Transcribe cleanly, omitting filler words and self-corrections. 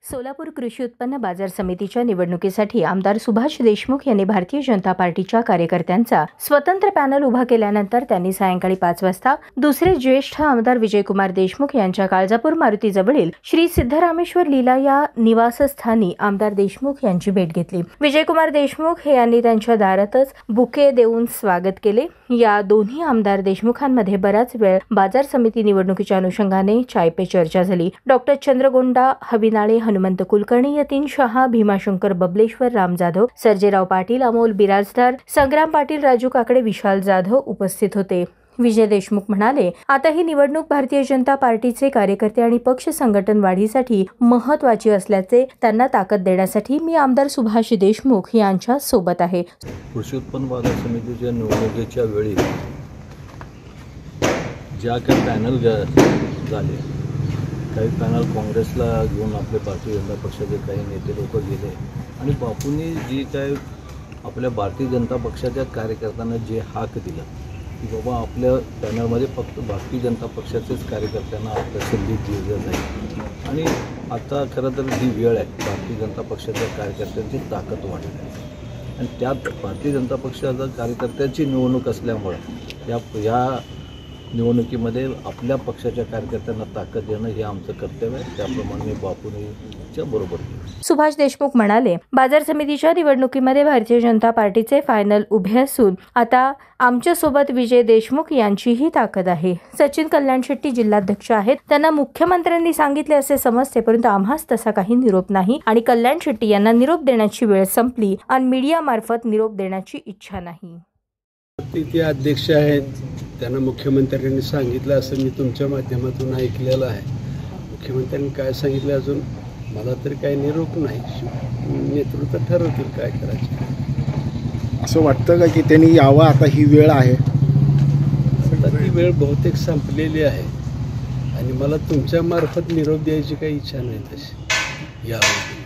सोलापूर कृषी उत्पन्न बाजार समितीच्या निवडणुकीसाठी आमदार सुभाष देशमुख यांनी भारतीय जनता पार्टीच्या कार्यकर्त्यांचा स्वतंत्र पॅनल उभा केल्यानंतर त्यांनी सायंकाळी 5 वाजता दुसरे ज्येष्ठ आमदार विजयकुमार देशमुख यांच्या काळजापूर मारुतीजवळील श्री सिद्धरामेश्वर लीला या निवासस्थानी आमदार देशमुख यांची भेट घेतली। विजयकुमार देशमुख यांनी त्यांच्या दारातच बुके देऊन स्वागत केले। या दोन्ही आमदार देशमुखांमध्ये बराच वेळ बाजार समिती निवडणुकीच्या अनुषंगाने चाय पे चर्चा झाली। डॉक्टर चंद्रगोंडा, हविनाळे, हनुमंत कुलकर्णी, यतीन शहा, भीमाशंकर बबलेश्वर, राम जाधव, सर्जेराव पाटील, अमोल बिराजदार, संग्राम पाटील, राजू काकडे, विशाल जाधव उपस्थित होते। विजय देशमुख म्हणाले, आता ही निवडणूक भारतीय जनता पार्टीचे कार्यकर्ते आणि पक्ष संघटन वाढीसाठी महत्त्वाची असल्याचे त्यांना ताकद देण्यासाठी मी आमदार सुभाष देशमुख यांच्या सोबत आहे। कृषी उत्पन्न बाजार समितीच्या निवडणुकीच्या वेळी ज्या काही पॅनल झाले, काही पॅनल काँग्रेसला घेऊन आपले भारतीय जनता पक्षाचे काही नेते लोक गेले आणि बापूंनी जी काय आपल्या भारतीय जनता पक्षाच्या कार्यकर्त्यांना जे हाक दिला की बाबा आपल्या पॅनलमध्ये फक्त भारतीय जनता पक्षाचेच कार्यकर्त्यांना आपल्या संधी दिली जाईल आणि आता खरं तर ही वेळ आहे भारतीय जनता पक्षाच्या कार्यकर्त्यांची ताकद वाढली आहे आणि त्यात भारतीय जनता पक्षाच्या कार्यकर्त्यांची निवडणूक असल्यामुळे या निवडणुकीमध्ये आपल्या पक्षाच्या कार्यकर्त्यांना ताकद देणं हे आमचं कर्तव्य आहे। त्याप्रमाणे बापूंच्या बरोबर। सुभाष देशमुख म्हणाले, बाजार समितीच्या निवडणुकीमध्ये भारतीय जनता पार्टीचे फायनल उभे असून आता आमच्या सोबत विजय देशमुख यांचीही ताकद आहे। सचिन कल्याण शेट्टी जिल्हाध्यक्ष आहेत, त्यांना मुख्यमंत्र्यांनी सांगितले असे समजते, परंतु आम्हास तसा काही निरोप नाही आणि कल्याण शेट्टी यांना निरोप देण्याची वेळ संपली आणि मीडिया मार्फत निरोप देण्याची इच्छा नाही। ते अध्यक्ष आहेत, त्यांना मुख्यमंत्र्यांनी सांगितलं असं मी तुमच्या माध्यमातून ऐकलेलं आहे। मुख्यमंत्र्यांनी काय सांगितलं अजून मला तरी काही निरोप नाही, नेतृत्व ठरवतील काय करायचं। असं वाटतं का की त्यांनी यावं, आता ही वेळ आहे? आता ती वेळ बहुतेक संपलेली आहे आणि मला तुमच्या मार्फत निरोप द्यायची काही इच्छा नाही तशी यावं।